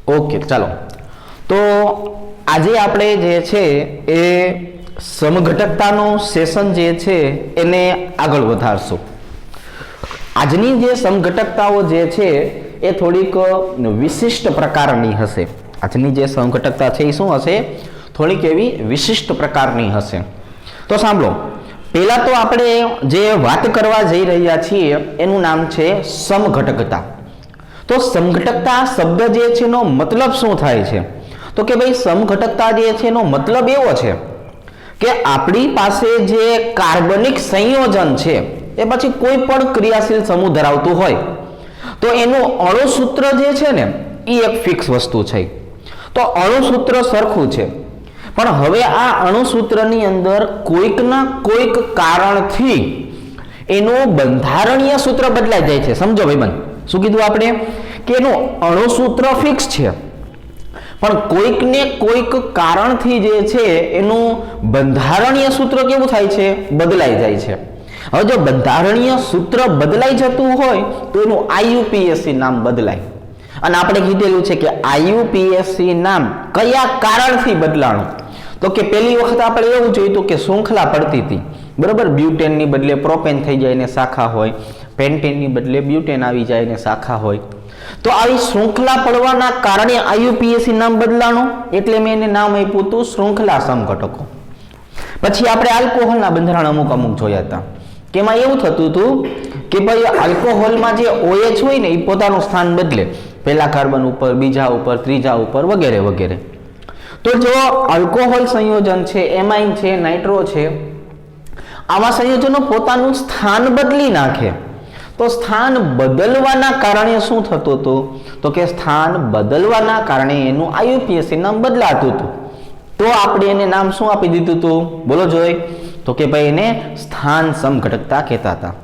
Okay, ચાલો. તો આજે આપણે જે છે એ સમઘટકતાનું સેશન જે છે એને આગળ વધારશું. આજની જે સમઘટકતાઓ જે છે એ થોડીક વિશિષ્ટ પ્રકારની હશે. આજની જે સમઘટકતા છે એ શું હશે? થોડીક એવી વિશિષ્ટ પ્રકારની હશે. તો સાંભળો, પહેલા તો આપણે જે વાત કરવા જઈ રહ્યા છીએ એનું નામ છે સમઘટકતા. તો સમઘટકતા શબ્દ જે છે એનો મતલબ શું થાય છે? તો કે ભાઈ સમઘટકતા જે છે એનો મતલબ એવો છે કે આપણી પાસે જે કાર્બનિક સંયોજન છે એ પછી કોઈ પણ ક્રિયાશીલ સમૂહ ધરાવતું હોય તો એનું અણુસૂત્ર જે છે ને એ એક ફિક્સ વસ્તુ છે. તો અણુસૂત્ર સરખું છે, પણ હવે આ અણુસૂત્રની અંદર કોઈકના કોઈક કારણથી એનું બંધારણીય સૂત્ર બદલાઈ જાય છે. સમજો ભાઈબંધ, શું કીધું આપણે? કે એનું અણુસૂત્ર ફિક્સ છે, પણ કોઈકને કોઈક કારણથી જે છે એનું બંધારણીય સૂત્ર કેવું થાય છે? બદલાઈ જાય છે. હવે જો બંધારણીય સૂત્ર બદલાઈ જતું હોય તો એનું આઈયુપીએસસી નામ બદલાય. અને આપણે કીધેલું છે કે આઈયુપીએસસી નામ કયા કારણથી બદલાણું? તો કે પહેલી વખત આપણે એવું જોયું કે શૃંખલા પડતી હતી, બરોબર. બ્યુટેનની બદલે પ્રોપેન થઈ જાય ને શાખા હોય, પેન્ટેનની બદલે બ્યુટેન આવી જાય ને શાખા હોય. તો આવી શૃંખલા પડવાના કારણે આઈયુપીએસસી નામ બદલાણું, એટલે મેં એને નામ આપ્યું હતું શૃંખલા સમઘટકો. પછી આપણે આલ્કોહોલના બંધારણ અમુક જોયા હતા કે એમાં એવું થતું હતું કે ભાઈ આલ્કોહોલમાં જે OH હોય ને એ પોતાનું સ્થાન બદલે, પહેલા કાર્બન ઉપર, બીજા ઉપર, ત્રીજા ઉપર વગેરે વગેરે. તો જો આલ્કોહોલ સંયોજન છે, એમાઇન છે, નાઇટ્રો છે, આવા સંયોજનો પોતાનું સ્થાન બદલી નાખે તો સ્થાન બદલવાના કારણે શું થતું હતું? તો કે સ્થાન બદલવાના કારણે એનું આઈયુપીએસસી નામ બદલાતું હતું. તો આપણે એને નામ શું આપી દીધું હતું? બોલો જોઈ. તો કે ભાઈ એને સ્થાન સમઘટકતા કહેતા હતા.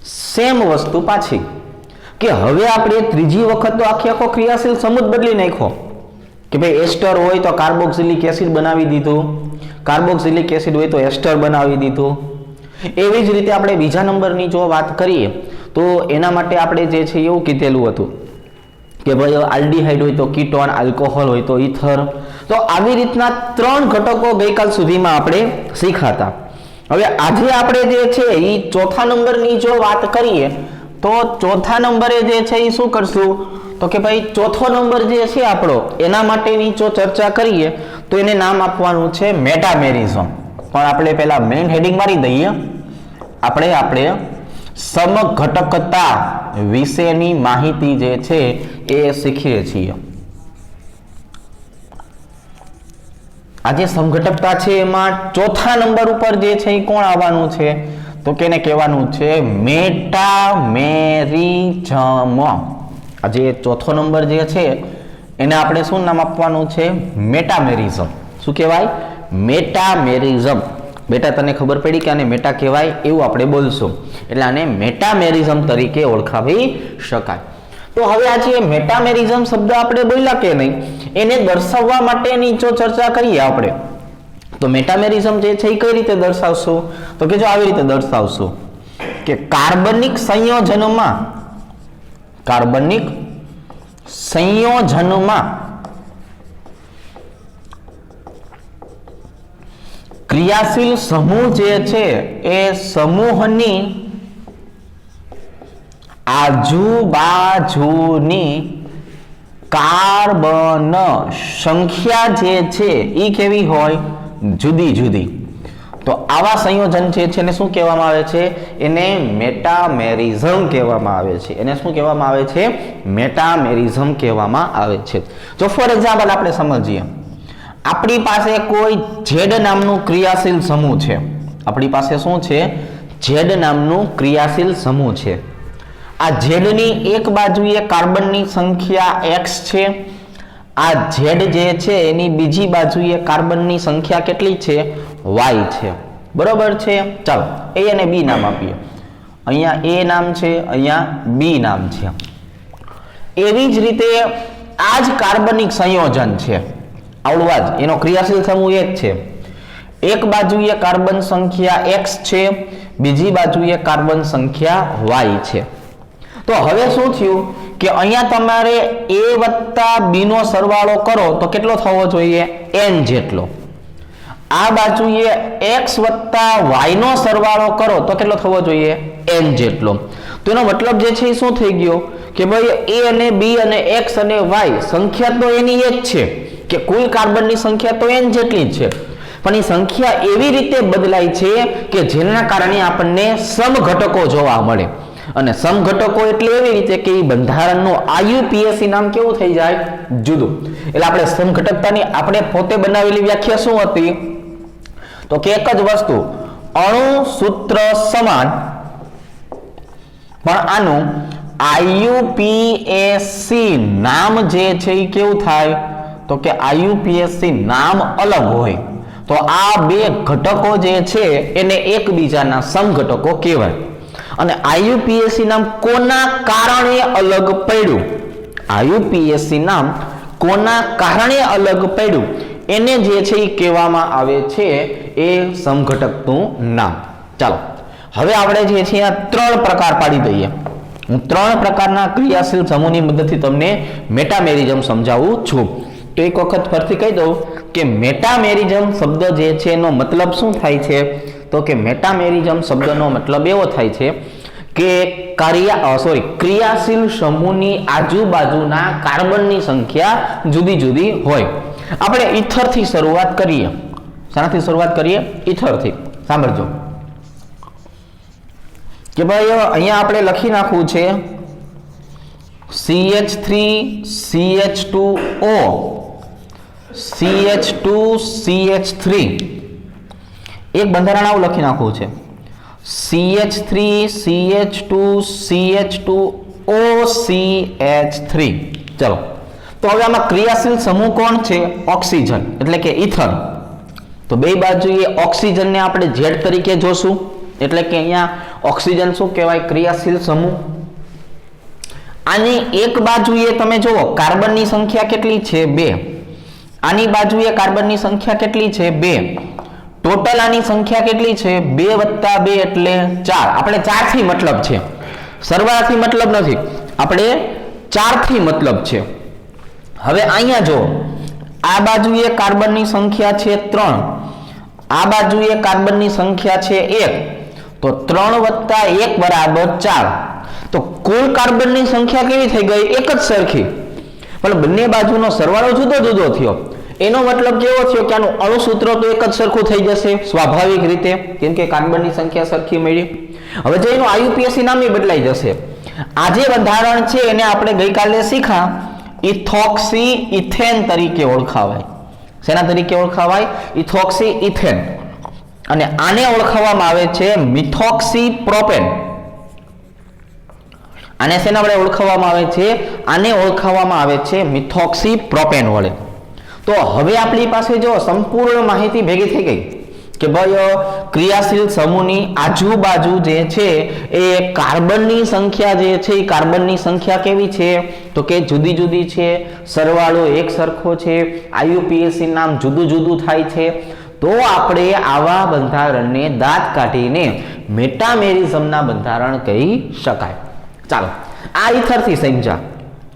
સેમ વસ્તુ પાછી કે હવે આપણે ત્રીજી વખત તો આખો ક્રિયાશીલ સમૂહ બદલી નાખ્યો કે ભાઈ એસ્ટર હોય તો કાર્બોક્સિલિક એસિડ બનાવી દીધું, કાર્બોક્સિલિક એસિડ હોય તો એસ્ટર બનાવી દીધું. એવી જ રીતે આપણે બીજા નંબરની જો વાત કરીએ તો એના માટે આપણે જે છે એવું કીધેલું હતું કે ભાઈ આલ્ડીહાઇડ હોય તો કીટોન, આલ્કોહોલ હોય તો ઇથર. તો આવી રીતના 3 ઘટકો ગઈકાલ સુધીમાં આપણે શીખાતા. હવે આજે આપણે જે છે એ ચોથા નંબરની જો વાત કરીએ તો ચોથા નંબરે જે છે એ શું કરશું? તો કે ભાઈ ચોથો નંબર જે છે આપણો એના માટેની જો ચર્ચા કરીએ તો એને નામ આપવાનું છે મેટામેરિઝમ. પણ આપણે પહેલા મેઇન હેડિંગ મારી દઈએ. આપણે સમઘટકતા વિશેની માહિતી જે છે એ શીખીએ છીએ. આજે સમઘટકતા છે એમાં ચોથા નંબર ઉપર જે છે એ કોણ આવવાનું છે? તો કે એને કહેવાનું છે મેટામેરિઝમ. આજે ચોથો નંબર જે છે એને આપણે શું નામ આપવાનું છે? મેટામેરિઝમ. શું કહેવાય? મેટામેરિઝમ. બેટા તને ખબર પડી કે આને મેટા કહેવાય એવું આપણે બોલશું, એટલે આને મેટામેરિઝમ તરીકે ઓળખાવી શકાય. તો હવે આજે મેટામેરિઝમ શબ્દ આપણે બોલ્યા કે નહીં, એને દર્શાવવા માટેની જો ચર્ચા કરીએ આપણે તો મેટામેરિઝમ જે છે એ કઈ રીતે દર્શાવશું? તો કે જો આવી રીતે દર્શાવશું કે કાર્બનિક સંયોજનમાં ક્રિયાશીલ સમૂહ જે છે એ સમૂહની આજુબાજુની કાર્બન સંખ્યા જે છે એ કેવી હોય? જુદી જુદી. તો આવા સંયોજન જે છે એને શું કહેવામાં આવે છે? એને મેટામેરિઝમ કહેવામાં આવે છે. એને શું કહેવામાં આવે છે? મેટામેરિઝમ કહેવામાં આવે છે. જો ફોર એક્ઝામ્પલ આપણે સમજીએ, આપણી પાસે કોઈ ઝેડ નામનું ક્રિયાશીલ સમૂહ છે. આપણી પાસે શું છે? ઝેડ નામનું ક્રિયાશીલ સમૂહ છે. આ ઝેડની એક બાજુએ કાર્બનની સંખ્યા x છે, આ ઝેડ જે છે એની બીજી બાજુએ કાર્બનની સંખ્યા કેટલી છે? y છે. બરોબર છે. ચાલો A અને B નામ આપીએ. અહીંયા A નામ છે, અહીંયા B નામ છે. એવી જ રીતે આ જ કાર્બનિક સંયોજન છે, આવડું આ જ એનો ક્રિયાશીલ સમૂહ એક છે. એક બાજુએ કાર્બન સંખ્યા x છે, બીજી બાજુએ કાર્બન સંખ્યા y છે. તો હવે શું થયું કે અહીંયા તમારે a વત્તા b નો સરવાળો કરો તો કેટલો થવો જોઈએ n જેટલો, આ બાજુએ x વત્તા y નો સરવાળો કરો તો કેટલો થવો જોઈએ n જેટલો। તો એનો મતલબ જે છે એ શું થઈ ગયો કે ભાઈ a અને b અને x અને y સંખ્યા તો એની એ જ છે કે કુલ કાર્બનની સંખ્યા તો n જેટલી જ છે, પણ એ સંખ્યા એવી રીતે બદલાય છે કે જેના કારણે આપણને સમઘટકો જોવા મળે, અને સમઘટકો એટલે એવી રીતે કે બંધારણનું IUPAC નામ કેવું થઈ જાય જુદું। એટલે આપણે સમઘટકતાની આપણે પોતે બનાવેલી વ્યાખ્યા શું હતી તો કે એક જ વસ્તુ અણુ સૂત્ર સમાન પણ આનું IUPAC નામ જે છે એ કેવું થાય તો કે IUPAC નામ અલગ હોય તો આ બે ઘટકો જે છે એને એકબીજાના સમઘટકો કહેવાય। અને IUPAC નામ કોના કારણે અલગ પડ્યું, IUPAC નામ કોના કારણે અલગ પડ્યું એને જે છે એ કહેવામાં આવે છે એ સમઘટકનું નામ। ચાલો હવે આપણે જે છે આ ત્રણ પ્રકાર પાડી દઈએ। હું ત્રણ પ્રકારના ક્રિયાશીલ સમૂહની મદદથી તમને મેટામેરિઝમ સમજાવું છું। તો એક વખત ફરીથી કહી દઉં કે મેટામેરિઝમ શબ્દ જે છે એનો મતલબ શું થાય છે તો કે મેટામેરિઝમ શબ્દનો મતલબ એવો થાય છે કે ક્રિયાશીલ સમૂહની આજુબાજુના કાર્બનની સંખ્યા જુદી જુદી હોય। આપણે ઈથરથી શરૂઆત કરીએ। શાનાથી શરૂઆત કરીએ? ઈથરથી। સાંભળજો કે ભાઈ અહીંયા આપણે લખી નાખવું છે CH3 CH2O CH2 CH3 એક બંધારણ આવું લખી નાખવું છે CH3 CH2 CH2O CH3। ચલો તો હવે આમાં ક્રિયાશીલ સમૂહ કોણ છે? ઓક્સિજન એટલે કે ઇથર। તો બે બાજુએ ઓક્સિજનને આપણે Z તરીકે જોશું એટલે કે અહીંયા ઓક્સિજન શું કહેવાય ક્રિયાશીલ સમૂહ। આની એક બાજુએ તમે જુઓ કાર્બનની સંખ્યા કેટલી છે 2, આની બાજુએ કાર્બનની સંખ્યા કેટલી છે 2, ટોટલ આની સંખ્યા કેટલી છે 2 વત્તા 2 એટલે 4। આપણે 4 થી મતલબ છે, સરવાળાથી મતલબ નથી, આપણે 4 થી મતલબ છે। હવે અહીંયા જો આ બાજુએ કાર્બનની સંખ્યા છે 3, આ બાજુએ કાર્બનની સંખ્યા છે 1, તો 3 વત્તા 1 બરાબર 4। તો કુલ કાર્બનની સંખ્યા કેવી થઈ ગઈ? એક જ સરખી, પણ બંને બાજુનો સરવાળો જુદો જુદો થયો। એનો મતલબ કેવો થયો કે આનું અણુસૂત્ર તો એક જ સરખું થઈ જશે સ્વાભાવિક રીતે, કેમ કે કાર્બનની સંખ્યા સરખી મળી। હવે જો એનું IUPAC નામ બદલાઈ જશે। આ જે બંધારણ છે એને આપણે ગઈકાલે શીખા ઇથોક્સી ઇથેન તરીકે ઓળખાવાય। શેના તરીકે ઓળખાવાય? Ethoxy ethane. અને આને ઓળખાવવામાં આવે છે મિથોક્સી પ્રોપેન। આને શેના વડે ઓળખાવવામાં આવે છે? આને ઓળખાવવામાં આવે છે મિથોક્સી પ્રોપેન વડે। તો હવે આપણી પાસે જો સંપૂર્ણ માહિતી ભેગી થઈ ગઈ કે ભાઈ ક્રિયાશીલ સમૂહની આજુબાજુ જે છે એ કાર્બનની સંખ્યા જે છે એ કાર્બનની સંખ્યા કેવી છે તો કે જુદી જુદી છે, સરવાળો એક સરખો છે, IUPAC નામ જુદું જુદું થાય છે। તો આપણે આવા બંધારણને દાંત કાઢીને મેટામેરિઝમના બંધારણ કહી શકાય। ચાલો આ ઇથરથી સમજા,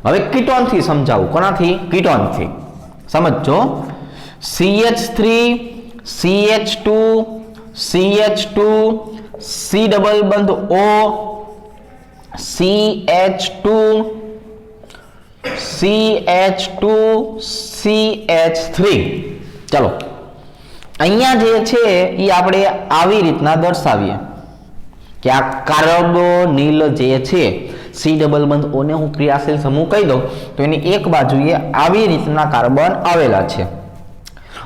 હવે કીટોનથી સમજાવું। કોનાથી? કીટોનથી। સમજો CH3 CH2 CH2 C double બંધ O CH2 CH2 CH3। ચલો અહીંયા જે છે એ આપણે આવી રીતના દર્શાવીએ કે આ કાર્બોનિલ જે છે C ડબલ બંધ O ને હું ક્રિયાશીલ સમૂહ કહી દઉં તો એની એક બાજુએ આવી રીતના કાર્બન આવેલા છે।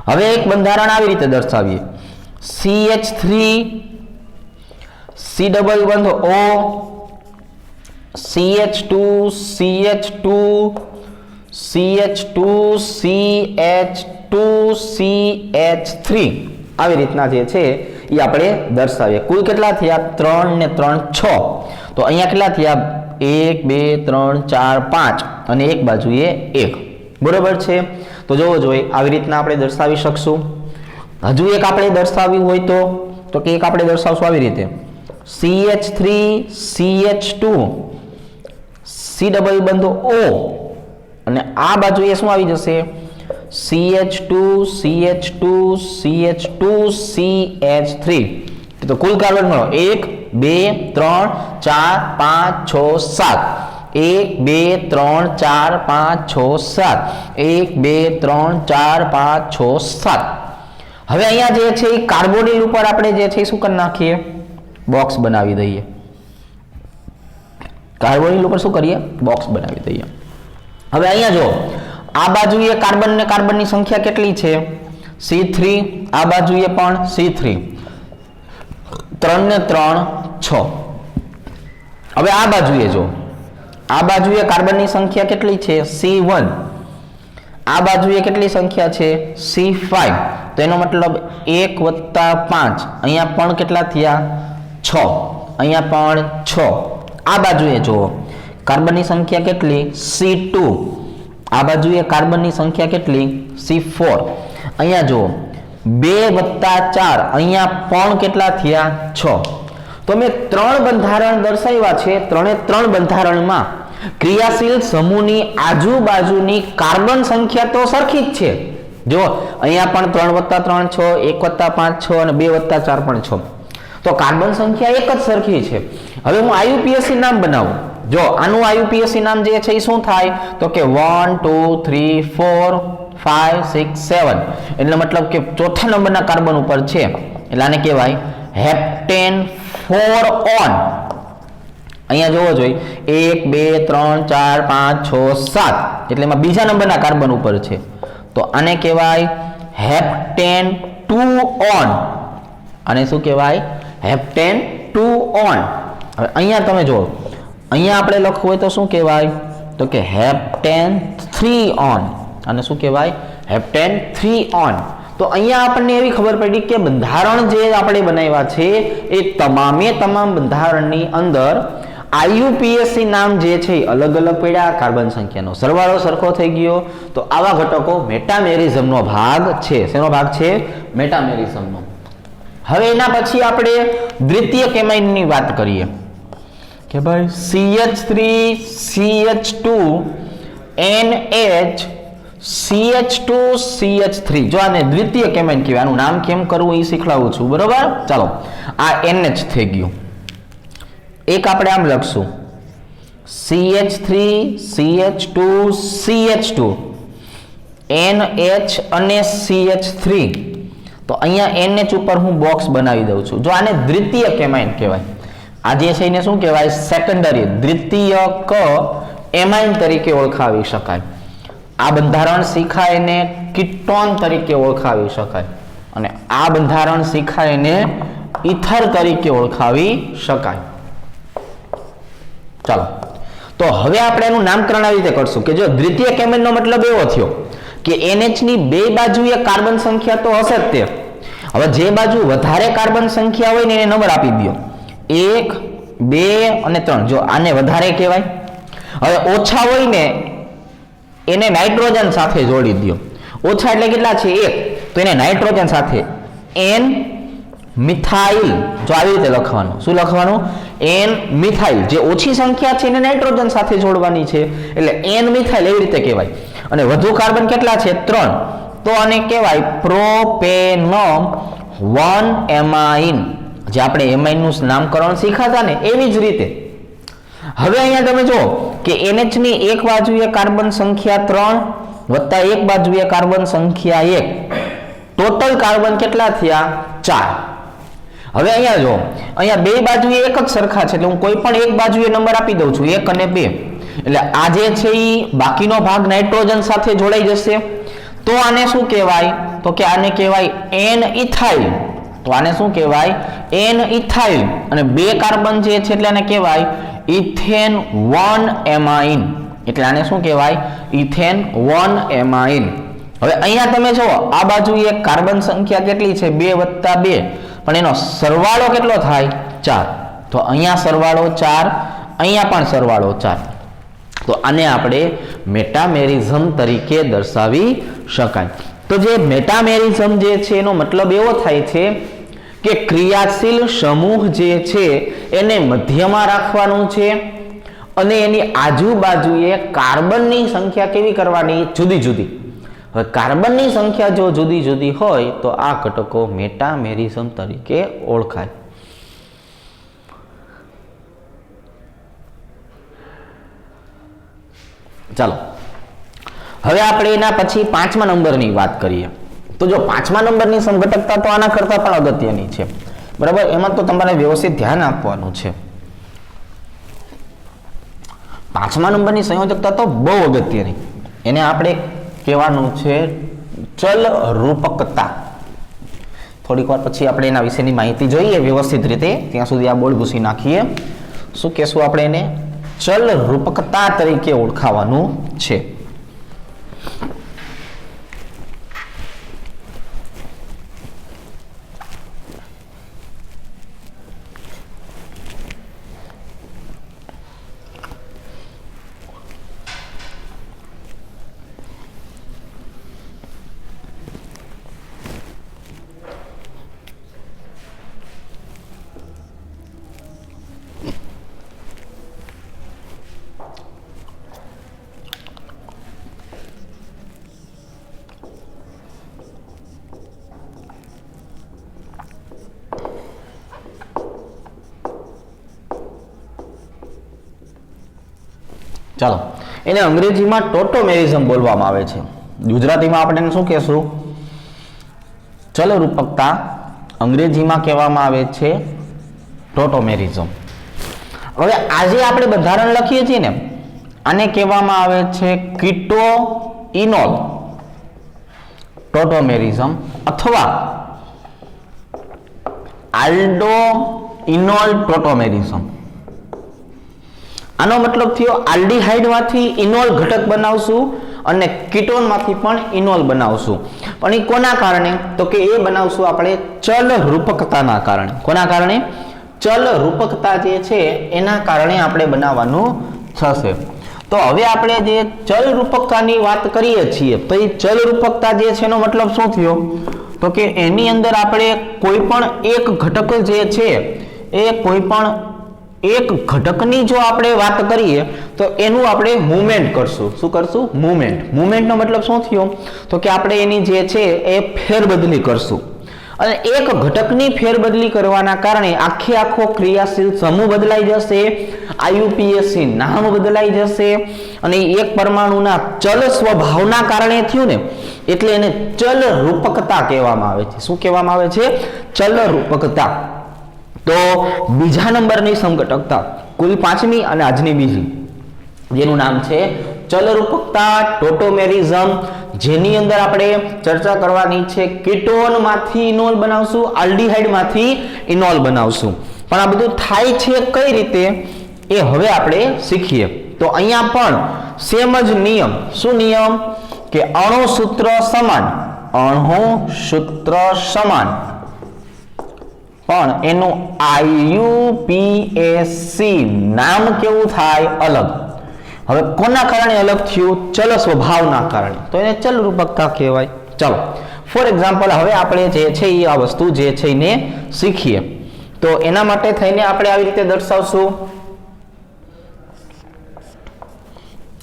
હવે એક બંધારણ આવી રીતે દર્શાવીએ CH3 C ડબલ બંધ O CH2 CH2 CH2 CH2 CH3 આવી રીતના જે છે એ આપણે દર્શાવીએ। કુલ કેટલા થયા? 3 ને 3 6। તો અહીંયા કેટલા થયા? 1 2 3 4 5 અને એક બાજુએ 1। બરોબર છે? તો જોવો જોઈએ આવી રીતના આપણે દર્શાવી શકશું। હજુ એક આપણે દર્શાવ્યું હોય તો કે એક આપણે દર્શાવશું આવી રીતે CH3 CH2 સી ડબલ બંધો O અને આ બાજુએ શું આવી જશે CH2 CH2 CH2 CH3 તો કુલ કાર્બન મળો 1 2 3 4 5 6 7 1 2 3 4 5 6 7 1 2 3 4 5 6 7 હવે અહીંયા જે છે એ કાર્બોનિલ ઉપર આપણે જે છે શું કરી નાખીએ બોક્સ બનાવી દઈએ કાર્બોનિલ ઉપર શું કરીએ બોક્સ બનાવી દઈએ હવે અહીંયા જો આ બાજુએ કાર્બન ને કાર્બનની સંખ્યા કેટલી છે C3 આ બાજુએ પણ C3 3 ને 3 6 હવે આ બાજુએ જો આ બાજુએ કાર્બનની સંખ્યા કેટલી છે C1 આ બાજુએ કેટલી સંખ્યા છે C5 તો એનો મતલબ 1 + 5 અહીંયા પણ કેટલા થયા 6 અહીંયા પણ 6 આ બાજુએ જો કાર્બનની સંખ્યા કેટલી C2 આ બાજુએ કાર્બનની સંખ્યા કેટલી C4 અહીંયા જો 2 + 4 અહીંયા પણ કેટલા થયા 6 તો મેં 3 બંધારણ દર્શાવ્યા છે ત્રણે 3 બંધારણમાં ક્રિયાશીલ સમૂહની આજુબાજુની કાર્બન સંખ્યા તો સરખી જ છે જો અહીંયા પણ 3 + 3 6 1 + 5 6 અને 2 + 4 પણ 6 તો કાર્બન સંખ્યા એક જ સરખી છે હવે હું IUPAC નામ બનાવું જો આનું IUPAC નામ જે છે એ શું થાય તો કે 1 2 3 4 5 6 7 એટલે મતલબ કે ચોથા નંબરના કાર્બન ઉપર છે એટલે આને કહેવાય હેપ્ટેન 4 ઓન અહીંયા જોવો જોઈએ 1 2 3 4 5 6 7 એટલે એમાં બીજા નંબરના કાર્બન ઉપર છે તો આને કહેવાય હેપ્ટેન 2 ઓન આને શું કહેવાય હેપ્ટેન 2 ઓન હવે અહીંયા તમે જો અહીંયા આપણે લખવું હોય તો શું કહેવાય તો કે હેપ્ટેન 3 ઓન અને શું કહેવાય હેપ્ટેન 3 ઓન તો અહીંયા આપણને એવી ખબર પડી કે બંધારણ જે આપણે બનાવ્યા છે એ તમામે તમામ બંધારણની અંદર IUPAC નામ જે છે અલગ અલગ પડ્યા કાર્બન સંખ્યાનો સરવાળો સરખો થઈ ગયો તો આવા ઘટકો મેટામેરિઝમનો ભાગ છે શેનો ભાગ છે મેટામેરિઝમનો હવે એના પછી આપણે દ્વિતીય કેમાઇનની વાત કરીએ કે ભાઈ CH3 CH2 NH CH2 CH3 જો આને દ્વિતીય કેમાઇન કહેવાય આનું નામ કેમ કરવું એ શીખવાડું છું બરોબર ચાલો આ NH થઈ ગયું એક આપણે આમ લખશું CH3 CH2 CH2 NH અને CH3 તો અહીંયા NH ઉપર હું બોક્સ બનાવી દઉં છું જો આને દ્વિતીય કેમાઇન કહેવાય આ જે છે એને શું કહેવાય સેકન્ડરી દ્વિતીયક એમાઇન તરીકે ઓળખાવી શકાય આ બંધારણ શીખાય એને કીટોન તરીકે ઓળખાવી શકાય અને આ બંધારણ શીખાય એને ઇથર તરીકે ઓળખાવી શકાય ચાલો તો હવે આપણે એનું નામકરણ આવી રીતે કરશું કે જો દ્વિતીય કેમાઇનનો મતલબ એવો થયો કે NH ની બે બાજુએ કાર્બન સંખ્યા તો હશે જ તે હવે જે બાજુ વધારે કાર્બન સંખ્યા હોય ને એને નંબર આપી દો 1 2 અને 3 જો આને વધારે કહેવાય હવે ઓછા હોય ને એને નાઇટ્રોજન સાથે જોડી દો ઓછા એટલે કેટલા છે 1 તો એને નાઇટ્રોજન સાથે N મિથાઇલ જો આવી રીતે લખવાનું શું લખવાનું N મિથાઇલ જે ઓછી સંખ્યા છે એને નાઇટ્રોજન સાથે જોડવાની છે એટલે N મિથાઇલ એવી રીતે કહેવાય અને વધુ કાર્બન કેટલા છે 3 તો આને કહેવાય પ્રોપેનમ 1 એમાઇન જે આપણે એમાઇન નું નામકરણ શીખાતા ને એવી જ રીતે હવે અહીંયા તમે જો કે NH ની એક બાજુએ કાર્બન સંખ્યા 3 વત્તા એક બાજુએ કાર્બન સંખ્યા 1 ટોટલ કાર્બન કેટલા થયા 4 હવે અહીંયા જો અહીંયા બે બાજુએ એક જ સરખા છે એટલે હું કોઈ પણ એક બાજુએ નંબર આપી દઉં છું 1 અને 2 એટલે આ જે છે એ બાકીનો ભાગ નાઇટ્રોજન સાથે જોડાઈ જશે તો આને શું કહેવાય તો કે આને કહેવાય N ઇથાઇલ તો આને શું કહેવાય N ઇથાઇલ અને બે કાર્બન જે છે એટલે આને કહેવાય ઇથેન 1 એમાઇન એટલે આને શું કહેવાય ઇથેન 1 એમાઇન હવે અહીંયા તમે જો આ બાજુ એક કાર્બન સંખ્યા કેટલી છે 2 + 2 પણ એનો સરવાળો કેટલો થાય 4 તો અહીંયા સરવાળો 4 અહીંયા પણ સરવાળો 4 તો આને આપણે મેટામેરિઝમ તરીકે દર્શાવી શકાય તો જે મેટામેરિઝમ જે છે એનો મતલબ એવો થાય છે કે ક્રિયાશીલ સમૂહ જે છે એને મધ્યમાં રાખવાનું છે અને એની આજુબાજુએ કાર્બનની સંખ્યા કેવી કરવાની? જુદી જુદી. હવે કાર્બનની સંખ્યા જો જુદી જુદી હોય તો આ ઘટકો મેટામેરિઝમ તરીકે ઓળખાય. ચાલો હવે આપણે એના પછી 5મા નંબરની વાત કરીએ. તો જો 5મા નંબરની સમઘટકતા તો આના કરતા પણ અગત્યની છે, બરાબર. એમાં તો તમારે વ્યવસ્થિત ધ્યાન આપવાનું છે. 5મા નંબરની સંયોજકતા તો બહુ અગત્યની, એને આપણે કહેવાનું છે ચલ રૂપકતા. થોડીક વાર પછી આપણે એના વિશેની માહિતી જોઈએ વ્યવસ્થિત રીતે. ત્યાં સુધી આ બોર્ડ ભૂસી નાખીએ. શું કહેશું આપણે એને? ચલ રૂપકતા તરીકે ઓળખાવાનું છે. ચાલો, એને અંગ્રેજીમાં ટોટોમેરિઝમ બોલવામાં આવે છે. ગુજરાતીમાં આપણે એને શું કહેશું? ચલ રૂપકતા. અંગ્રેજીમાં કહેવામાં આવે છે ટોટોમેરિઝમ. હવે આજે આપણે બંધારણ લખીએ છીએ ને, આને કહેવામાં આવે છે કીટો ઇનોલ ટોટોમેરિઝમ અથવા આલ્ડો ઇનોલ ટોટોમેરિઝમ. આનો મતલબ થયો આલ્ડીહાઇડ માંથી ઇનોલ ઘટક બનાવશું અને કીટોન માંથી પણ ઇનોલ બનાવશું. પણ એ કોના કારણે? તો કે એ બનાવશું આપણે ચલ રૂપકતાના કારણે. કોના કારણે? ચલ રૂપકતા જે છે એના કારણે આપણે બનાવવાનું થશે. તો હવે આપણે જે ચલ રૂપકતાની વાત કરીએ છીએ તો એ ચલ રૂપકતા જે છે એનો મતલબ શું થયો? તો કે એની અંદર આપણે કોઈ પણ એક ઘટક જે છે એ કોઈ પણ એક ઘટકની જો આપણે વાત કરીએ તો એનું આપણે મૂવમેન્ટ કરશું. શું કરશું? મૂવમેન્ટ. મૂવમેન્ટનો મતલબ શું થયો? તો કે આપણે એની જે છે એ ફેરબદલી કરશું. અને એક ઘટકની ફેરબદલી કરવાના કારણે આખો ક્રિયાશીલ સમૂહ બદલાઈ જશે, આઈયુપીએસી નામ બદલાઈ જશે અને એક પરમાણુના ચલ સ્વભાવના કારણે થયું ને, એટલે એને ચલ રૂપકતા કહેવામાં આવે છે. શું કહેવામાં આવે છે? ચલ રૂપકતા. તો બીજા નંબરની સમઘટકતા, કુલ 5મી અને આજની બીજી, જેનું નામ છે ચલ રૂપકતા ટોટોમેરિઝમ, જેની અંદર આપણે ચર્ચા કરવાની છે કીટોન માંથી ઇનોલ બનાવશું, આલ્ડીહાઇડ માંથી ઇનોલ બનાવશું. પણ આ બધું થાય છે કઈ રીતે એ હવે આપણે શીખીએ. તો અહીંયા પણ સેમ જ નિયમ. શું નિયમ? કે અણુસૂત્ર સમાન. અણુસૂત્ર સમાન પણ એનું આઈયુપીએસી નામ કેવું થાય? અલગ. હવે કોના કારણે અલગ થયું? ચલ સ્વભાવના કારણે. તો એને ચલ રૂપકતા કહેવાય. ચલો ફોર એક્ઝામ્પલ હવે આપણે જે છે એ આ વસ્તુ જે છે એને શીખીએ. તો એના માટે થઈને આપણે આવી રીતે દર્શાવશું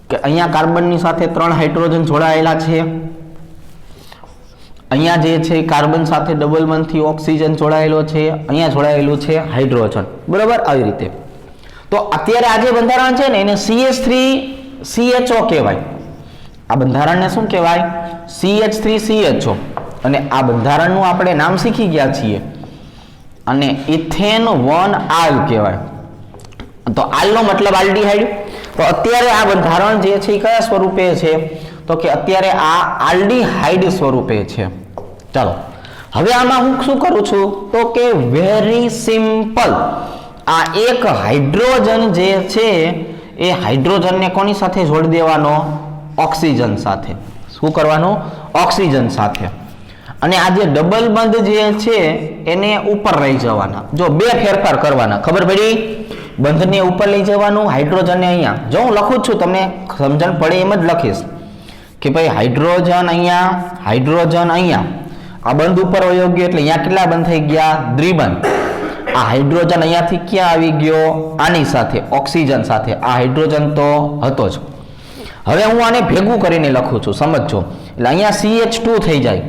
કે અહીંયા કાર્બનની સાથે 3 હાઇડ્રોજન જોડાયેલા છે. અહીંયા જે છે કાર્બન સાથે ડબલ બંધથી ઓક્સિજન જોડાયેલો છે, અહીંયા જોડાયેલું છે હાઇડ્રોજન. બરાબર, આવી રીતે. તો અત્યારે આ જે બંધારણ છે ને એને CH3CHO કહેવાય. આ બંધારણને શું કહેવાય? CH3CHO. અને આ બંધારણનું આપણે નામ શીખી ગયા છીએ અને ઇથેન 1 આલ કહેવાય. તો આલનો મતલબ આલ્ડીહાઇડ. તો અત્યારે આ બંધારણ જે છે એ કયા સ્વરૂપે છે? તો કે અત્યારે આ આલ્ડીહાઇડ સ્વરૂપે છે. ચાલો હવે આમાં હું શું કરું છું? તો કે વેરી સિમ્પલ. આ એક હાઇડ્રોજન જે છે એ હાઇડ્રોજનને કોની સાથે જોડી દેવાનો? ઓક્સિજન સાથે. શું કરવાનું? ઓક્સિજન સાથે. અને આ જે ડબલ બંધ જે છે એને ઉપર લઈ જવાના. જો 2 ફેરફાર કરવાના. ખબર પડી? બંધને ઉપર લઈ જવાનું, હાઇડ્રોજનને અહીંયા. જો હું લખું છું તમને સમજણ પડે એમ જ લખીશ કે ભાઈ હાઇડ્રોજન અહીંયા, હાઇડ્રોજન અહીંયા. આ બંધ ઉપર વયો ગયો એટલે અહીંયા કેટલા બંધ થઈ ગયા? દ્વિબંધ. આ હાઇડ્રોજન અહીંયાથી ક્યાં આવી ગયો? આની સાથે, ઓક્સિજન સાથે. આ હાઇડ્રોજન તો હતો જ. હવે હું આને ભેગું કરીને લખું છું, સમજજો. એટલે અહીંયા CH2 થઈ જાય,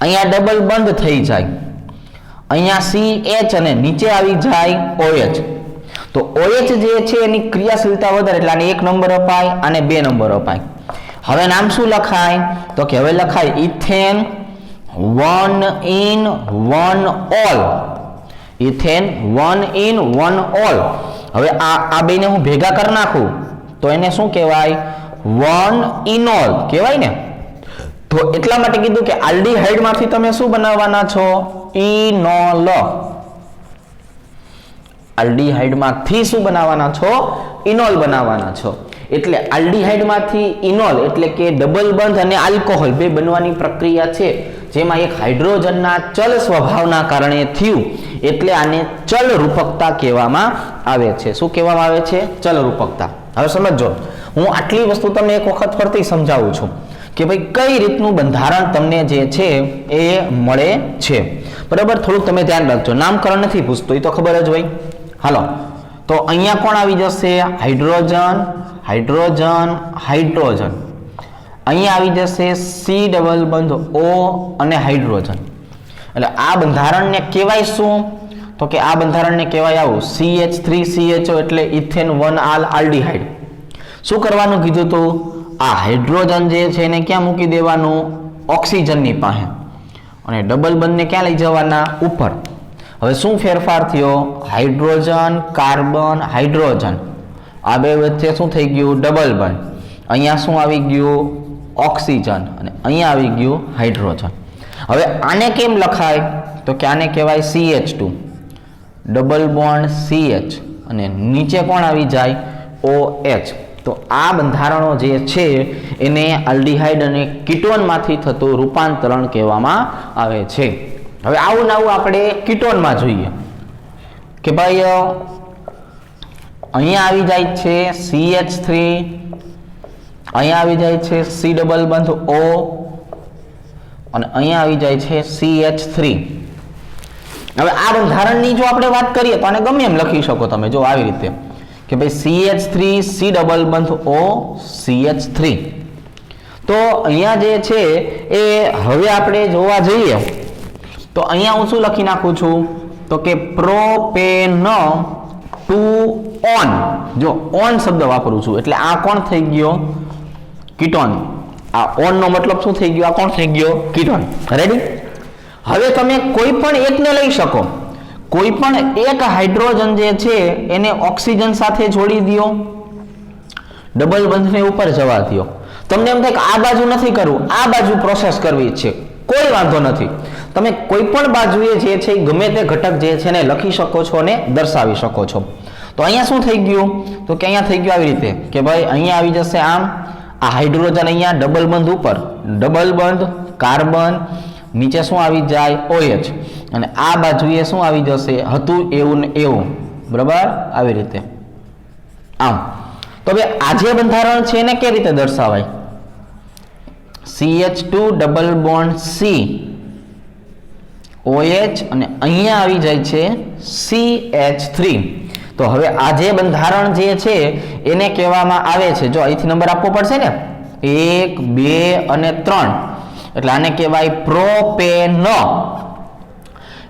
અહીંયા ડબલ બંધ થઈ જાય, અહીંયા CH અને નીચે આવી જાય OH. તો OH જે છે એની ક્રિયાશીલતા વધારે એટલે આને 1 નંબર અપાય, આને 2 નંબર અપાય. હવે નામ શું લખાય? તો કે હવે લખાય ethane 1 in 1 all. Ethane 1 in 1 all. હવે આ બેને હું ભેગા કરી નાખું તો એને શું કહેવાય? 1 ઇનોલ કહેવાય ને. તો એટલા માટે કીધું કે આલ્ડીહાઇડ માંથી તમે શું બનાવવાના છો? ઇનોલ. આલ્ડીહાઇડ માંથી શું બનાવવાના છો? ઇનોલ બનાવવાના છો. એટલે આલ્ડીહાઇડ માંથી ઇનોલ એટલે કે ડબલ બંધ અને આલ્કોહોલ બે બનવાની પ્રક્રિયા છે, જેમાં એક હાઇડ્રોજનના ચલ સ્વભાવના કારણે થયું, એટલે આને ચલ રૂપકતા કહેવામાં આવે છે. શું કહેવામાં આવે છે? ચલ રૂપકતા. હવે સમજો, હું આટલી વસ્તુ તમને એક વખત ફરતી સમજાવું છું કે ભાઈ કઈ રીતનું બંધારણ તમને જે છે એ મળે છે. બરાબર, થોડુંક તમે ધ્યાન રાખજો. નામકરણ નથી પૂછતું, એ તો ખબર જ હોય. હાલો, તો અહીંયા કોણ આવી જશે? Hydrogen, hydrogen, hydrogen. અહીંયા આવી જશે C ડબલ બંધ O અને હાઇડ્રોજન. એટલે આ બંધારણને કહેવાય શું? તો કે આ બંધારણને કહેવાય આવું CH3CHO એટલે ઇથેન 1 આલ્ડીહાઇડ. શું કરવાનું કીધું હતું? આ હાઇડ્રોજન જે છે એને ક્યાં મૂકી દેવાનું? ઓક્સિજનની પાસે. અને ડબલ બંધને ક્યાં લઈ જવાના? ઉપર. હવે શું ફેરફાર થયો? હાઇડ્રોજન, કાર્બન, હાઇડ્રોજન, આ બે વચ્ચે શું થઈ ગયું? ડબલ બંધ. અહીંયા શું આવી ગયું? ઓક્સિજન. અને અહીંયા આવી ગયું હાઇડ્રોજન. હવે આને કેમ લખાય? તો કે આને કહેવાય CH2 ડબલ બોન્ડ CH અને નીચે કોણ આવી જાય? OH. તો આ બંધારણો જે છે એને આલ્ડીહાઇડ અને કીટોન માંથી થતું રૂપાંતરણ કહેવામાં આવે છે. હવે આવું નવું આપણે કીટોનમાં જોઈએ કે ભાઈ અહીંયા આવી જાય છે CH3, અહીંયા આવી જાય છે C ડબલ બંધ O અને અહીંયા આવી જાય છે CH3. હવે આ બંધારણની જો આપણે વાત કરીએ તો આને ગમે એમ લખી શકો તમે, જો આવી રીતે કે ભાઈ CH3 C ડબલ બંધ O CH3. તો અહીંયા જે છે એ હવે આપણે જોવા જઈએ તો અહીંયા હું શું લખી નાખું છું? તો કે પ્રોપેન ટુ ઓન. જો ઓન શબ્દ વાપરું છું એટલે આ કોણ થઈ ગયો? કીટોન. આ ઓન નો મતલબ શું થઈ ગયો? આ કોણ થઈ ગયો? કીટોન. રેડી? હવે તમે કોઈ પણ એકને લઈ શકો, કોઈ પણ એક હાઇડ્રોજન જે છે એને ઓક્સિજન સાથે જોડી દો, ડબલ બંધને ઉપર જવા દો. તમને એમ થાય કે આ બાજુ નથી કરવું, આ બાજુ પ્રોસેસ કરવી છે, કોઈ વાંધો નથી. તમે કોઈ પણ બાજુએ જે છે ગમે તે ઘટક જે છે ને લખી શકો છો અને દર્શાવી શકો છો. તો અહીંયા શું થઈ ગયું? તો કે અહીંયા થઈ ગયું આવી રીતે કે ભાઈ અહીંયા આવી જશે આમ, આ હાઇડ્રોજન અહીંયા ડબલ બંધ ઉપર, ડબલ બંધ કાર્બન, નીચે શું આવી જાય? OH. અને આ બાજુએ શું આવી જશે? હતું એવું ને એવું. બરાબર, આવી રીતે આમ. તો હવે આ જે બંધારણ છે એને કઈ રીતે દર્શાવાય? CH2 double bond C OH અને અહીંયા આવી જાય છે CH3. તો હવે આ જે બંધારણ જે છે એને કહેવામાં આવે છે, જો અહીંથી નંબર આપવો પડશે ને, 1 2 અને 3, એટલે આને કહેવાય પ્રોપેન.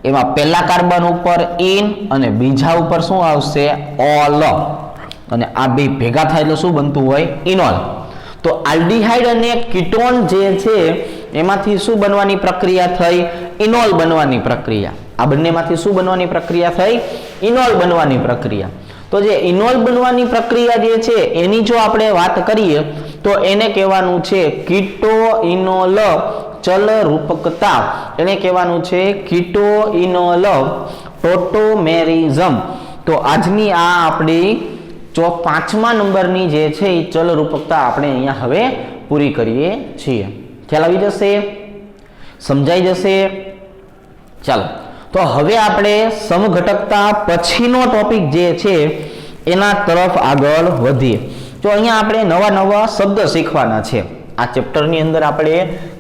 એમાં પહેલા કાર્બન ઉપર ઇન અને બીજા ઉપર શું આવશે? ઓલ. અને આ બે ભેગા થાય એટલે શું બનતું હોય? ઇનોલ. તો આલ્ડીહાઇડ અને કીટોન જે છે એમાંથી શું બનવાની પ્રક્રિયા થઈ? ઇનોલ બનવાની પ્રક્રિયા. આ બંનેમાંથી શું બનવાની પ્રક્રિયા થઈ? ઇનોલ બનવાની પ્રક્રિયા. તો જે ઇનોલ બનવાની પ્રક્રિયા જે છે એની જો આપણે વાત કરીએ તો એને કહેવાનું છે કીટો ઇનોલ ચલ રૂપકતા. એને કહેવાનું છે કીટો ઇનોલ ટોટોમેરિઝમ. તો આજની આ આપણી 5મા નંબરની જે છે એ ચલ રૂપકતા આપણે અહીંયા હવે પૂરી કરીએ છીએ. ખ્યાલ આવી જશે? સમજાઈ જશે? ચાલો, તો હવે આપણે સમઘટકતા પછીનો ટોપિક જે છે એના તરફ આગળ વધીએ. તો અહીંયા આપણે નવા નવા શબ્દ શીખવાના છે. આ ચેપ્ટરની અંદર આપણે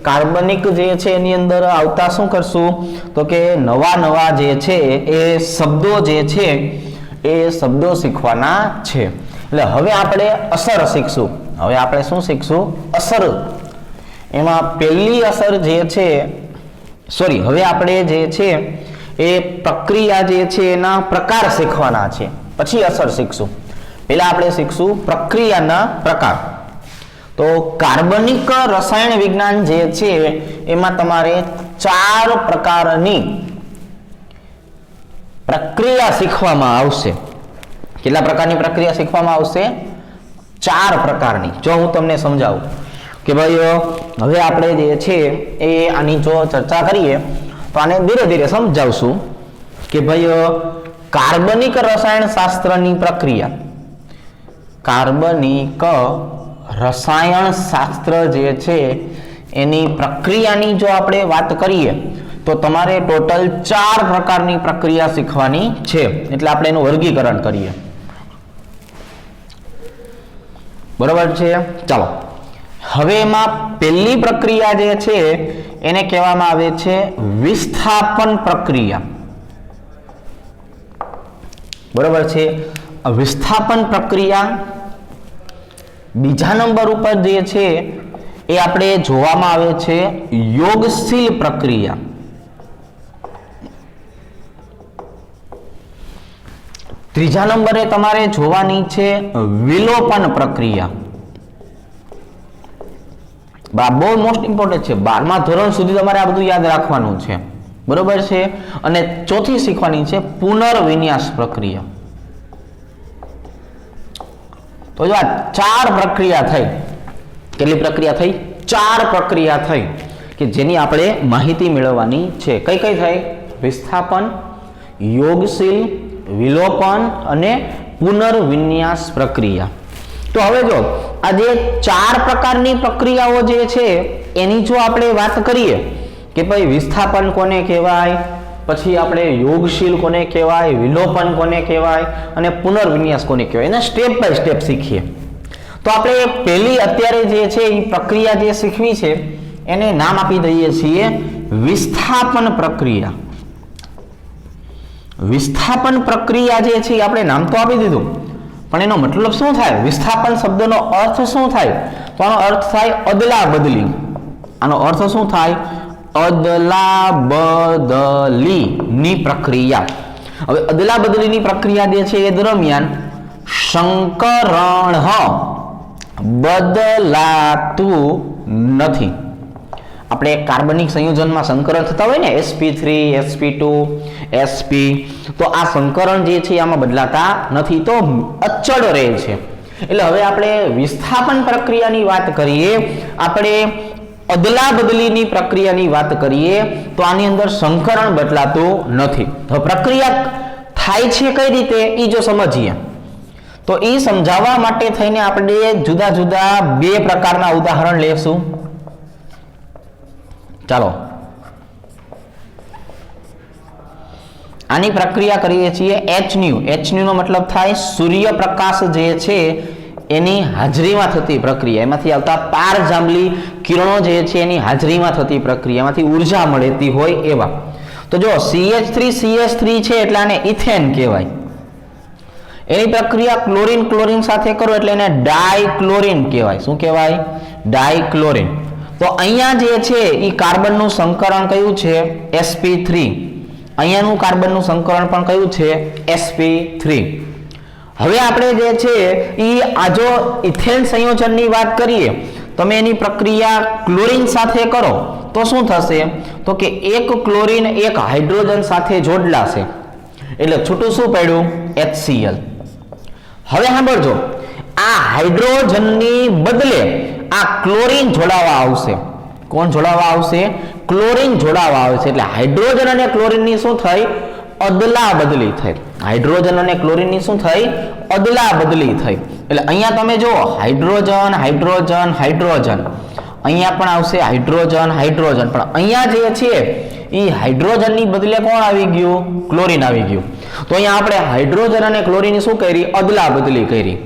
કાર્બનિક જે છે એની અંદર આવતા શું કરશું તો કે નવા નવા જે છે એ શબ્દો જે છે એ શબ્દો શીખવાના છે. એટલે હવે આપણે અસર શીખશું. હવે આપણે શું શીખશું? અસર. એમાં પહેલી અસર જે છે હવે આપણે જે છે એ પ્રક્રિયા જે છે એના પ્રકાર શીખવાના છે, પછી અસર શીખશું. પહેલા આપણે શીખશું પ્રક્રિયાના પ્રકાર. તો કાર્બનિક રસાયણ વિજ્ઞાન જે છે એમાં તમારે 4 પ્રકારની પ્રક્રિયા શીખવામાં આવશે. કેટલા પ્રકારની પ્રક્રિયા શીખવામાં આવશે? 4 પ્રકારની. જો હું તમને સમજાવું કે ભાઈ હવે આપણે જે છે એ આની જો ચર્ચા કરીએ તો આને ધીરે ધીરે સમજાવશું કે ભાઈ કાર્બનિક રસાયણ શાસ્ત્રની પ્રક્રિયા, કાર્બનિક રસાયણ શાસ્ત્ર જે છે એની પ્રક્રિયાની જો આપણે વાત કરીએ તો તમારે ટોટલ 4 પ્રકારની પ્રક્રિયા શીખવાની છે. એટલે આપણે એનું વર્ગીકરણ કરીએ. બરોબર છે? ચાલો, હવે એમાં પહેલી પ્રક્રિયા જે છે એને કહેવામાં આવે છે વિસ્થાપન પ્રક્રિયા. બરોબર છે? વિસ્થાપન પ્રક્રિયા. બીજા નંબર ઉપર જે છે એ આપણે જોવામાં આવે છે યોગશીલ પ્રક્રિયા. ત્રીજા નંબરે તમારે જોવાની છે વિલોપન પ્રક્રિયા. બહુ મોસ્ટ ઇમ્પોર્ટન્ટ છે. 12મા ધોરણ સુધી તમારે આ બધું યાદ રાખવાનું છે. બરોબર છે? અને ચોથી શીખવાની છે પુનર્વિન્યાસ પ્રક્રિયા. તો જો આ 4 પ્રક્રિયા થઈ. કેટલી પ્રક્રિયા થઈ? 4 પ્રક્રિયા થઈ કે જેની આપણે માહિતી મેળવવાની છે. કઈ કઈ થઈ? વિસ્થાપન, યોગશીલ, વિલોપન અને પુનર્વિન્યાસ પ્રક્રિયા. તો હવે જો આ જે 4 પ્રકારની પ્રક્રિયાઓ જે છે એની જો આપણે વાત કરીએ કે ભાઈ વિસ્થાપન કોને કહેવાય, પછી આપણે યોગશીલ કોને કહેવાય, વિલોપન કોને કહેવાય અને પુનર્વિન્યાસ કોને કહેવાય, એને સ્ટેપ બાય સ્ટેપ શીખીએ. તો આપણે પહેલી અત્યારે જે છે એ પ્રક્રિયા જે શીખવી છે એને નામ આપી દઈએ છીએ વિસ્થાપન પ્રક્રિયા. વિસ્થાપન પ્રક્રિયા જે છે આપણે નામ તો આપી દીધું, પણ એનો મતલબ શું થાય? વિસ્થાપન શબ્દનો અર્થ શું થાય? તો આનો અર્થ થાય અદલા બદલી. આનો અર્થ શું થાય? અદલા બદલી ની પ્રક્રિયા. હવે અદલા બદલીની પ્રક્રિયા જે છે એ દરમિયાન સંકરણ બદલાતું નથી. આપણે કાર્બનિક સંયોજનમાં સંકરણ થતા હોય ને sp3 sp2 sp, તો આ સંકરણ જે છે આમાં બદલાતા નથી, તો અચળ રહે છે. એટલે હવે આપણે વિસ્થાપન પ્રક્રિયાની વાત કરીએ, આપણે અદલા બદલીની પ્રક્રિયાની વાત કરીએ તો આની અંદર સંકરણ બદલાતું નથી. તો પ્રક્રિયા થાય છે કઈ રીતે એ જો સમજીએ તો એ સમજાવવા માટે થઈને આપણે જુદા જુદા 2 પ્રકારના ઉદાહરણ લેશું. ચાલો, આની પ્રક્રિયા કરીએ છીએ HNU. HNU નો મતલબ થાય સૂર્યપ્રકાશ જે છે એની હાજરીમાં થતી પ્રક્રિયા. એમાંથી આવતા પારજાંબલી કિરણો જે છે એની હાજરીમાં થતી પ્રક્રિયામાંથી ઉર્જા મળતી હોય એવા. તો જો CH3 છે એટલે આને ઇથેન કહેવાય. એની પ્રક્રિયા ક્લોરીન સાથે કરો એટલે એને ડાયક્લોરીન કહેવાય. શું કહેવાય? ડાયક્લોરીન. તો અહીંયા જે છે એ કાર્બનનું સંકરણ કયું છે? sp3. અહીંયાનું કાર્બનનું સંકરણ પણ કયું છે? sp3. હવે આપણે જે છે એ આ જો ઇથેન સંયોજનની વાત કરીએ, તમે એની પ્રક્રિયા ક્લોરીન સાથે કરો તો શું થશે? તો કે એક ક્લોરીન એક હાઇડ્રોજન સાથે જોડાશે એટલે છૂટું શું પડ્યું? HCl. હવે સાંભળજો, આ હાઇડ્રોજનની બદલે આ ક્લોરીન જોડાવા આવશે. કોણ જોડાવા આવશે? ક્લોરીન જોડાવા આવશે. એટલે હાઇડ્રોજન અને ક્લોરીનની શું થઈ? અદલા બદલી થઈ. હાઇડ્રોજન અને ક્લોરીનની શું થઈ? અદલા બદલી થઈ. એટલે અહીંયા તમે જો હાઇડ્રોજન હાઇડ્રોજન હાઇડ્રોજન, અહીંયા પણ આવશે હાઇડ્રોજન હાઇડ્રોજન, પણ અહીંયા જે છે એ હાઇડ્રોજનની બદલે કોણ આવી ગયું? ક્લોરીન આવી ગયું. તો અહીંયા આપણે હાઇડ્રોજન અને ક્લોરીન શું કરી? અદલા બદલી કરી.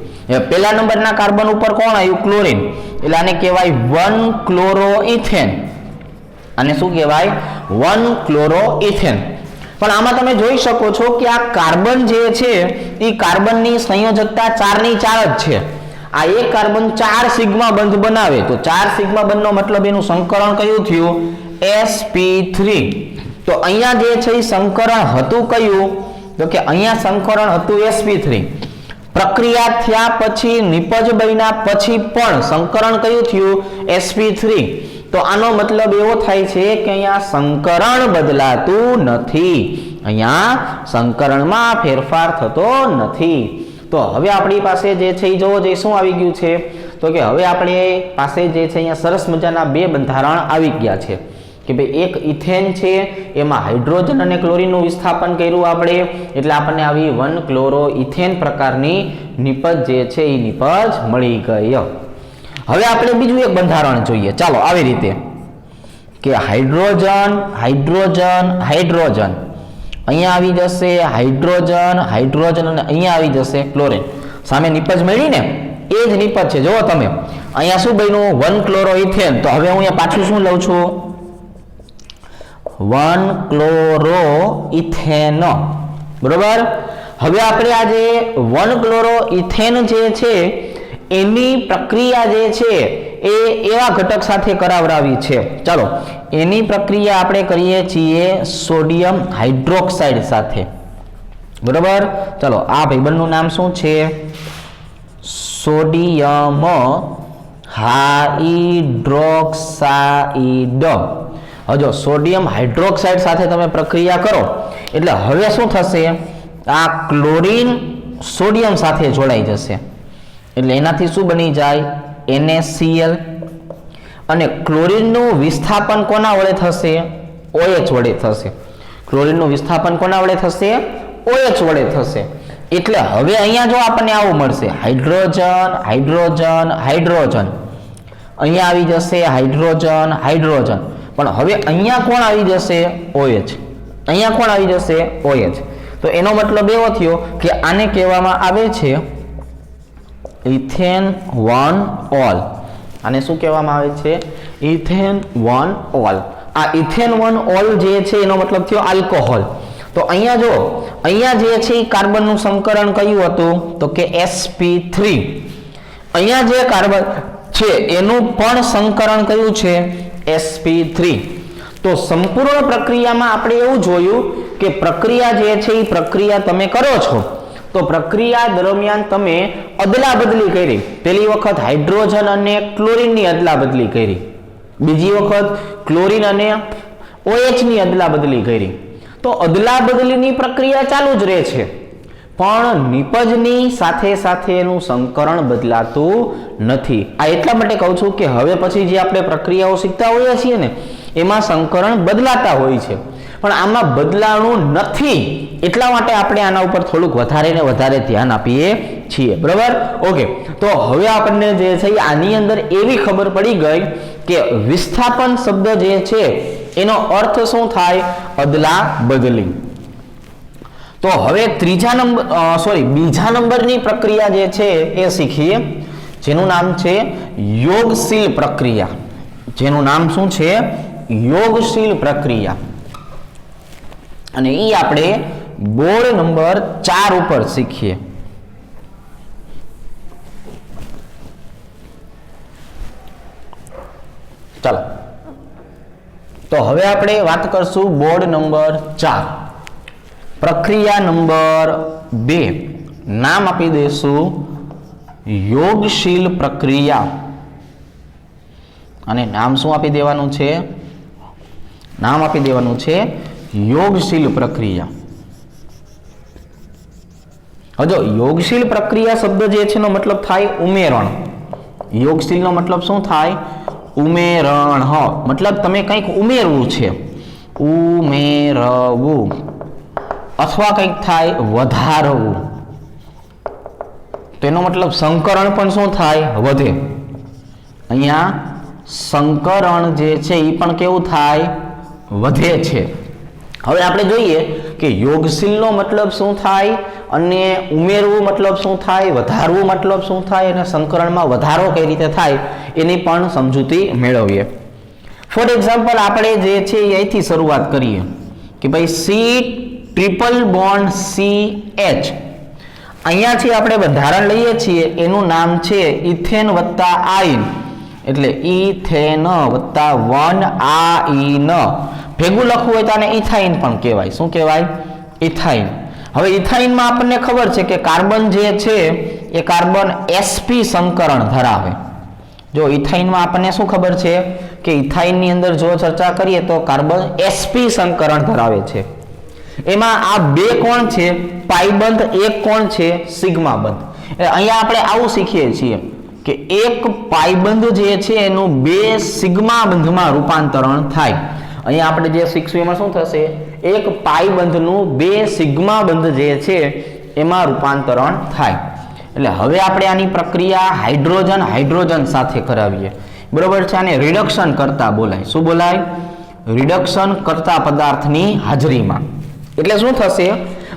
પહેલા નંબરના કાર્બન ઉપર કોણ આવ્યું? ક્લોરીન. એટલે આને કહેવાય 1 ક્લોરોઇથેન. આને શું કહેવાય? 1 ક્લોરોઇથેન. પણ આમાં તમે જોઈ શકો છો કે આ કાર્બન જે છે એ કાર્બનની સંયોજકતા 4 ની 4 જ છે. આ એક કાર્બન 4 સિગ્મા બંધ બનાવે તો 4 સિગ્મા બંધનો મતલબ એનું સંકરણ કયું થયું? sp3. તો અહીંયા જે છે એ સંકરણ હતું કયું? તો કે અહીંયા સંકરણ હતું sp3. પ્રક્રિયા થયા પછી નિપજ બન્યા પછી પણ સંકરણ કયું થયું? sp3. તો આનો મતલબ એવો થાય છે કે અહીંયા સંકરણ બદલાતું નથી, અહીંયા સંકરણમાં ફેરફાર થતો નથી. તો હવે આપણી પાસે જે છે એ જોવો જે શું આવી ગયું છે? તો કે હવે આપણે પાસે જે છે અહીંયા સરસ મજાના બે બંધારણ આવી ગયા છે કે ભાઈ એક ઇથેન છે, એમાં હાઇડ્રોજન અને ક્લોરીનનું વિસ્થાપન કર્યું આપણે, એટલે આપણને આવી 1 ક્લોરોઇથેન પ્રકારની નિપજ જે છે એ નિપજ મળી ગઈ. હવે આપણે બીજું એક બંધારણ જોઈએ. ચાલો આવી રીતે કે હાઇડ્રોજન હાઇડ્રોજન હાઇડ્રોજન, અહીંયા આવી જશે હાઇડ્રોજન હાઇડ્રોજન અને અહીંયા આવી જશે ક્લોરીન. સામે નિપજ મળી ને, એ જ નિપજ છે. જુઓ તમે અહીંયા શું બન્યું? 1 ક્લોરોઇથેન. તો હવે હું અહીંયા પાછું શું લઉં છું? 1 ક્લોરોઇથેન. બરોબર. હવે આપણે આ જે 1 ક્લોરોઇથેન જે છે એની પ્રક્રિયા જે છે એ એવા ઘટક સાથે કરાવરાવી છે. ચાલો એની પ્રક્રિયા આપણે કરીએ છીએ સોડિયમ હાઇડ્રોક્સાઇડ સાથે. બરોબર. ચાલો આ ભાઈબંધનું નામ શું છે? Sodium hydroxide. હજો સોડિયમ હાઇડ્રોક્સાઇડ સાથે તમે પ્રક્રિયા કરો એટલે હવે શું થશે? આ ક્લોરીન સોડિયમ સાથે જોડાઈ જશે એટલે એનાથી શું બની જાય? NaCl. અને ક્લોરીનનું વિસ્થાપન કોના વડે થશે? OH વડે થશે. ક્લોરીનનું વિસ્થાપન કોના વડે થશે? OH વડે થશે. એટલે હવે અહીંયા જો આપણને આવું મળશે હાઇડ્રોજન હાઇડ્રોજન હાઇડ્રોજન, અહીંયા આવી જશે હાઇડ્રોજન હાઇડ્રોજન, પણ હવે અહીંયા કોણ આવી જશે? OH. અહીંયા કોણ આવી જશે? OH. તો એનો મતલબ એવો થયો કે આને કહેવામાં આવે છે ઇથેન 1 ઓલ. આને શું કહેવામાં આવે છે? Ethane 1 all. આ ઇથેન 1 ઓલ જે છે એનો મતલબ થયો આલ્કોહોલ. તો અહીંયા જો અહીંયા જે છે એ કાર્બનનું સંકરણ કયું હતું? તો કે sp3. અહીંયા જે કાર્બન છે એનું પણ સંકરણ કયું છે? sp3. તો સંપૂર્ણ પ્રક્રિયામાં આપણે એવું જોયું કે પ્રક્રિયા જે છે એ પ્રક્રિયા તમે કરો છો તો પ્રક્રિયા દરમિયાન તમે અદલા બદલી કરી. પહેલી વખત હાઇડ્રોજન અને ક્લોરીનની અદલા બદલી કરી, બીજી વખત ક્લોરીન અને OH ની અદલા બદલી કરી. તો અદલા બદલીની પ્રક્રિયા ચાલુ જ રહે છે, પણ નિપજની સાથે સાથે એનું સંકરણ બદલાતું નથી. આ એટલા માટે કહું છું કે હવે પછી જે આપણે પ્રક્રિયાઓ શીખતા હોઈએ છીએ ને એમાં સંકરણ બદલાતા હોય છે, પણ આમાં બદલાણું નથી. એટલા માટે આપણે આના ઉપર થોડુંક વધારે ને વધારે ધ્યાન આપીએ છીએ. બરાબર. ઓકે. તો હવે આપણને જે છે આની અંદર એવી ખબર પડી ગઈ કે વિસ્થાપન શબ્દ જે છે એનો અર્થ શું થાય? અદલા બદલી. તો હવે બીજા નંબરની પ્રક્રિયા જે છે એ શીખીએ, જેનું નામ છે યોગશીલ પ્રક્રિયા. જેનું નામ શું છે? યોગશીલ પ્રક્રિયા. અને એ આપણે બોર્ડ નંબર 4 ઉપર શીખીએ. ચાલો તો હવે આપણે વાત કરશું બોર્ડ નંબર 4, પ્રક્રિયા નંબર 2. નામ આપી દઈશું યોગશીલ પ્રક્રિયા. અને નામ શું આપી દેવાનું છે? નામ આપી દેવાનું છે યોગશીલ પ્રક્રિયા. હજો યોગશીલ પ્રક્રિયા શબ્દ જે છે એનો મતલબ થાય ઉમેરણ. યોગશીલ નો મતલબ શું થાય? ઉમેરણ. મતલબ તમે કંઈક ઉમેરવું છે, ઉમેરવું, અથવા કંઈક થાય વધારવું. તો એનો મતલબ સંકરણ પણ શું થાય? વધે. અહીંયા સંકરણ જે છે એ પણ કેવું થાય? વધે છે. હવે આપણે જોઈએ કે યોગશીલનો મતલબ શું થાય? અને ઉમેરવું મતલબ શું થાય, વધારવું મતલબ શું થાય અને સંકરણમાં વધારો કઈ રીતે થાય એની પણ સમજૂતી મેળવીએ. ફોર એક્ઝામ્પલ આપણે જે છે એ અહીંથી શરૂઆત કરીએ કે ભાઈ સી ટ્રિપલ બોન્ડ CH, અહીંયાથી આપણે બંધારણ લઈએ છીએ એનું નામ છે ઇથેન વત્તા આઈન, એટલે ઇથેન વત્તા 1 આઈન. ભેગું લખવું હોય તો આને ઇથાઇન પણ કહેવાય. શું કહેવાય? ઇથાઇન. હવે ઇથાઇનમાં આપણને ખબર છે કે કાર્બન જે છે એ કાર્બન sp સંકરણ ધરાવે. જો ઇથાઇનમાં આપણને શું ખબર છે કે ઇથાઇનની અંદર જો ચર્ચા કરીએ તો કાર્બન sp સંકરણ ધરાવે છે. એમાં આ બે કોણ છે પાઈ બંધ, એક કોણ છે સિગ્મા બંધ. એટલે અહીંયા આપણે આવું શીખીએ છીએ કે એક પાઈ બંધ જે છે એનું બે સિગ્મા બંધમાં રૂપાંતરણ થાય. અહીંયા આપણે જે શીખશું એમાં શું થશે, એક પાઈ બંધનું બે સિગ્મા બંધ જે છે એમાં રૂપાંતરણ થાય. એટલે હવે આપણે આની પ્રક્રિયા હાઇડ્રોજન સાથે કરાવીએ. બરોબર છે? આને રિડક્શન કરતા બોલાય. શું બોલાય? રિડક્શન કરતા પદાર્થની હાજરીમાં. એટલે શું થશે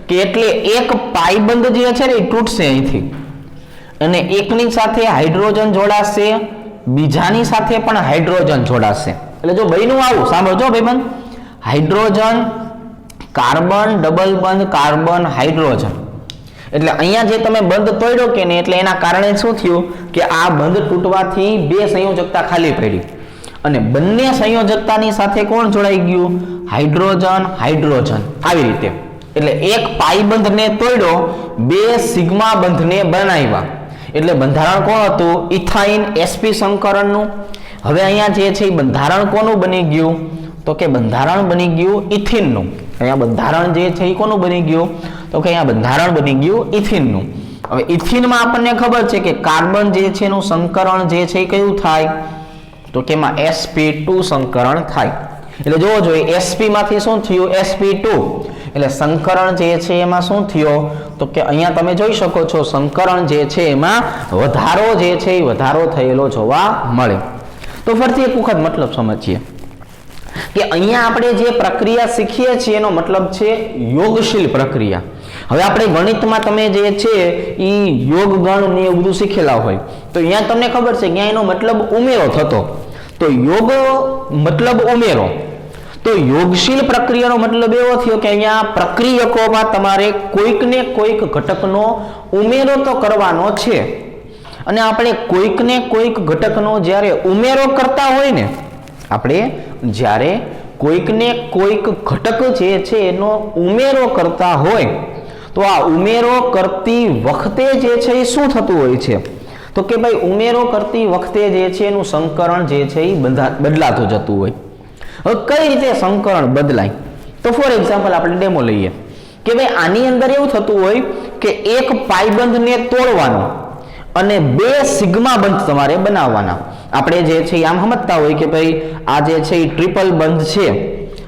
કે એટલે એક પાઈ બંધ જે છે ને એ તૂટશે અહીંથી અને એકની સાથે હાઇડ્રોજન જોડાશે, બીજાની સાથે પણ હાઇડ્રોજન જોડાશે. એટલે જો બન્યું આવું, સાંભળજો ભાઈબંધ, હાઇડ્રોજન કાર્બન ડબલ બંધ કાર્બન હાઇડ્રોજન. એટલે અહીંયા જે તમે બંધ તોડ્યો કે નહીં, એટલે એના કારણે શું થયું કે આ બંધ તૂટવાથી બે સંયોજકતા ખાલી પડી અને બંને સંયોજકતાની સાથે કોણ જોડાઈ ગયું? હાઇડ્રોજન. આવી રીતે એટલે એક પાઈ બંધને તોડ્યો, બે સિગ્મા બંધને બનાવ્યા. એટલે બંધારણ કોણ હતું? Ethyne sp સંકરણનું. હવે અહીંયા જે છે એ બંધારણ કોનું બની ગયું? તો કે બંધારણ બની ગયું ઇથિનનું. અહીંયા બંધારણ જે છે એ કોનું બની ગયું? તો કે અહીંયા બંધારણ બની ગયું ઇથિનનું. હવે ઇથિનમાં આપણને ખબર છે કે કાર્બન જે છે એનું સંકરણ જે છે એ કયું થાય? તો કે એમાં sp2 સંકરણ થાય. એટલે જોવો જોઈએ sp માંથી શું થયું? sp2. એટલે સંકરણ જે છે એમાં શું થયો? તો કે અહીંયા તમે જોઈ શકો છો સંકરણ જે છે એમાં વધારો જે છે એ વધારો થયેલો જોવા મળે. તો ફરીથી એક વખત મતલબ સમજીએ કે અહીંયા આપણે જે પ્રક્રિયા શીખીએ છીએ એનો મતલબ છે યોગશીલ પ્રક્રિયા. હવે આપણે ગણિતમાં તમે જે છે એ યોગ ગણ ને એવું બધું શીખેલા હોય તો અહીંયા તમને ખબર છે કે એનો મતલબ ઉમેરો થતો. તો યોગ મતલબ ઉમેરો. તો યોગશીલ પ્રક્રિયાનો મતલબ એવો થયો કે અહીંયા પ્રક્રિયકોમાં તમારે કોઈક ને કોઈક ઘટકનો ઉમેરો તો કરવાનો છે અને આપણે કોઈક ને કોઈક ઘટકનો જ્યારે ઉમેરો કરતા હોય ને, આપણે જ્યારે કોઈક ને કોઈક ઘટક જે છે એનો ઉમેરો કરતા હોય તો આ ઉમેરો કરતી વખતે જે છે એ શું થતું હોય છે? તો કે ભાઈ ઉમેરો કરતી વખતે જે છે એનું સંકરણ જે છે એ બદલાતું જતું હોય. હવે કઈ રીતે સંકરણ બદલાય? તો ફોર એક્ઝામ્પલ આપણે ડેમો લઈએ કે ભાઈ આની અંદર એવું થતું હોય કે એક પાઈબંધને તોડવાનો અને બે સિગ્મા બંધ તમારે બનાવવાના. આપણે જે છે આમ સમજતા હોય કે ભાઈ આ જે છે એ ટ્રિપલ બંધ છે.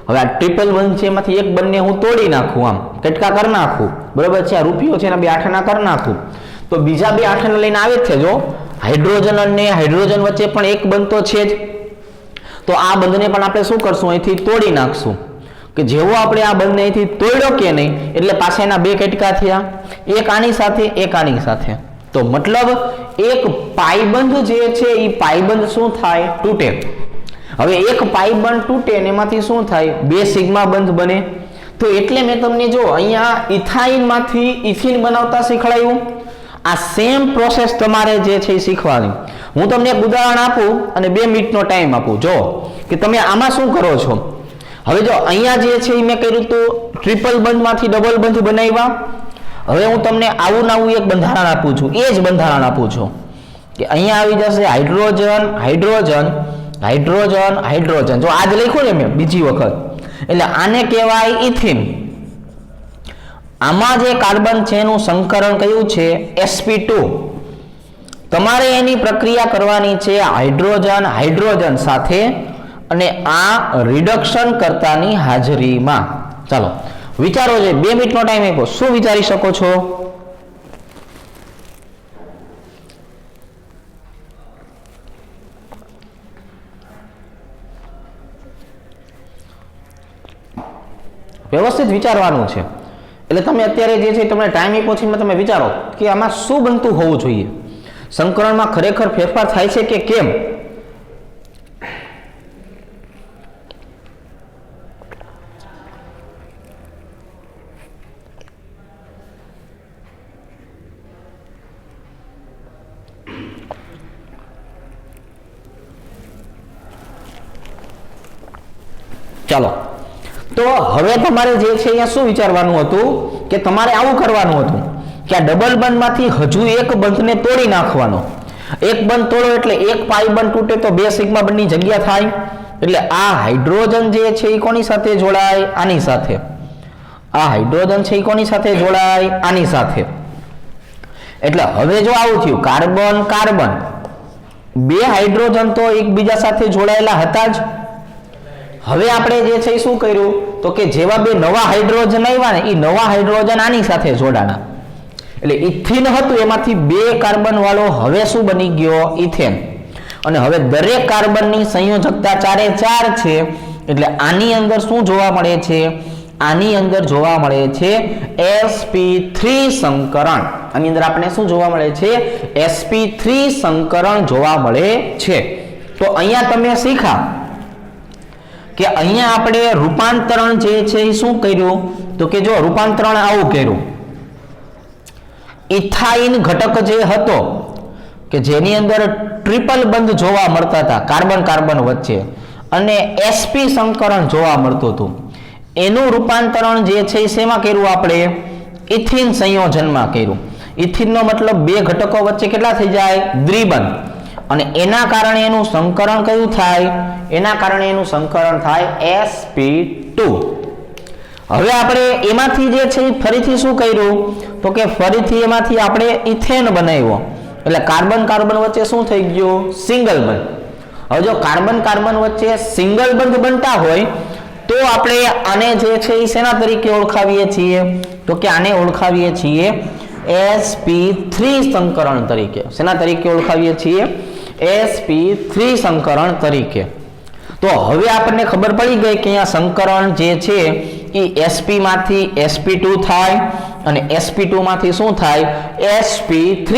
હવે આ ટ્રિપલ બંધ છે એમાંથી એક બંને હું તોડી નાખું, આમ કટકા કરી નાખું, બરોબર છે? આ રૂપિયો છે એના બે આઠાના કરી નાખું તો બીજા બે આઠાના લઈને આવે છે. જો હાઇડ્રોજન અને હાઇડ્રોજન વચ્ચે પણ એક બંધ તો છે જ. તો આ બંધને પણ આપણે શું કરશું? અહીંથી તોડી નાખશું. કે જેવો આપણે આ બંધને અહીંથી તોડ્યો કે નહીં એટલે પાછા એના બે કટકા થયા, એક આની સાથે એક આની સાથે. તો મતલબ એક પાઈબંધ જે છે એ પાઈબંધ શું થાય? તૂટે. હવે એક પાઈબંધ તૂટે ને એમાંથી શું થાય? બે સિગ્મા બંધ બને. તો એટલે મેં તમને જો અહીંયા ઇથાઇનમાંથી ઇથિન બનાવતા શીખવાડ્યું. આ સેમ પ્રોસેસ તમારે જે છે એ શીખવાની. હું તમને એક ઉદાહરણ આપું અને 2 મિનિટનો ટાઈમ આપું. જો કે તમે આમાં શું કરો છો. હવે જો અહીંયા જે છે એ મેં કર્યું તો ટ્રિપલ બંધમાંથી ડબલ બંધ બનાવ્યા. હવે હું તમને આવું નવું એક બંધારણ આપું છું, એ જ બંધારણ આપું છું કે અહીંયા આવી જશે હાઇડ્રોજન હાઇડ્રોજન હાઇડ્રોજન હાઇડ્રોજન. જો આજ લખ્યું ને મેં બીજી વખત, એટલે આને કહેવાય ઇથિન. આમાં જે કાર્બન છે એનું સંકરણ કયું છે? sp2. તમારે એની પ્રક્રિયા કરવાની છે હાઇડ્રોજન સાથે અને આ રિડક્શન કરતાની હાજરીમાં. ચાલો વિચારો છે, 2 મિનિટનો ટાઈમ આપ્યો, શું વિચારી શકો છો? વ્યવસ્થિત વિચારવાનું છે. એટલે તમે અત્યારે જે છે તમને ટાઈમ આપ્યો છે એમાં તમે વિચારો કે આમાં શું બનતું હોવું જોઈએ, સંકરણમાં ખરેખર ફેરફાર થાય છે કે કેમ? ચાલો, તો હવે તમારે જે છે અહીંયા શું વિચારવાનું હતું કે તમારે આવું કરવાનું હતું કે આ ડબલ બંધમાંથી હજુ એક બંધને તોડી નાખવાનો. એક બંધ તોડો એટલે એક પાઈ બંધ તૂટે તો બે સિગ્મા બંધની જગ્યા થાય. એટલે આ હાઇડ્રોજન જે છે એ કોની સાથે જોડાય? આની સાથે. આ હાઇડ્રોજન છે એ કોની સાથે જોડાય? આની સાથે. એટલે હવે જો આવું થયું કાર્બન કાર્બન, બે હાઇડ્રોજન તો એકબીજા સાથે જોડાયેલા હતા જ. હવે આપણે જે છે એ શું કર્યું તો કે જેવા બે નવા હાઇડ્રોજન આવ્યા ને એ નવા હાઇડ્રોજન આની સાથે જોડાણા. એટલે ઇથિન હતું એમાંથી બે કાર્બન વાળો હવે શું બની ગયો? ઇથેન. અને હવે દરેક કાર્બનની સંયોજકતા 4 છે. એટલે આની અંદર શું જોવા મળે છે? આની અંદર જોવા મળે છે sp3 સંકરણ. આની અંદર આપણે શું જોવા મળે છે? sp3 સંકરણ જોવા મળે છે. તો અહીંયા તમે શીખા કે અહીંયા આપણે રૂપાંતરણ જે છે એ શું કર્યું તો કે જો રૂપાંતરણ આવું કર્યું. ઇથાઇન ઘટક જે હતો કે જેની અંદર ટ્રિપલ બંધ જોવા મળતા હતા કાર્બન કાર્બન વચ્ચે અને sp સંકરણ જોવા મળતું હતું, એનું રૂપાંતરણ જે છે એ શેમાં કર્યું? આપણે ઇથિન સંયોજનમાં કર્યું. ઇથિનનો મતલબ બે ઘટકો વચ્ચે કેટલા થઈ જાય? દ્વિબંધ. અને એના કારણે એનું સંકરણ કયું થાય? એના કારણે એનું સંકરણ થાય sp2. હવે આપણે એમાંથી જે છે ફરીથી શું કર્યું તો કે ફરીથી એમાંથી આપણે ઇથેન બનાવ્યો. એટલે કાર્બન કાર્બન વચ્ચે શું થઈ ગયું? સિંગલ બંધ. હવે જો કાર્બન કાર્બન વચ્ચે સિંગલ બંધ બનતા હોય તો આપણે આને જે છે એ શેના તરીકે ઓળખાવીએ છીએ તો કે આને ઓળખાવીએ છીએ sp3 સંકરણ તરીકે. શેના તરીકે ઓળખાવીએ છીએ? sp3 સંકરણ તરીકે. તો હવે આપણને ખબર પડી ગઈ કે અહીંયા સંકરણ જે છે એ sp માંથી sp2 થાય અને sp2 માંથી શું થાય? sp3.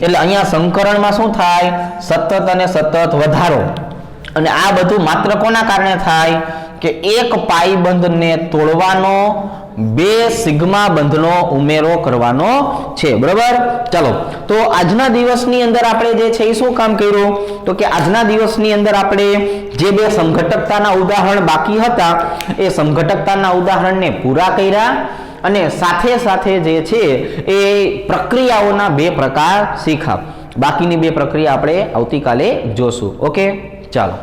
એટલે અહીંયા સંકરણમાં શું થાય? સતત અને સતત વધારો. અને આ બધું માત્ર કોના કારણે થાય કે એક પાઈ બંધને તોડવાનો, બે સિગ્મા બંધનો ઉમેરો કરવાનો છે. બરાબર? ચાલો, તો આજના દિવસની અંદર આપણે જે છે એ શું કામ કર્યું તો કે આજના દિવસની અંદર આપણે જે બે સમઘટકતાના ઉદાહરણ બાકી હતા એ સમઘટકતાના ઉદાહરણને પૂરા કર્યા અને સાથે સાથે જે છે એ પ્રક્રિયાઓના બે પ્રકાર શીખ્યા. બાકીની બે પ્રક્રિયા આપણે આવતીકાલે જોશું. ઓકે, ચાલો.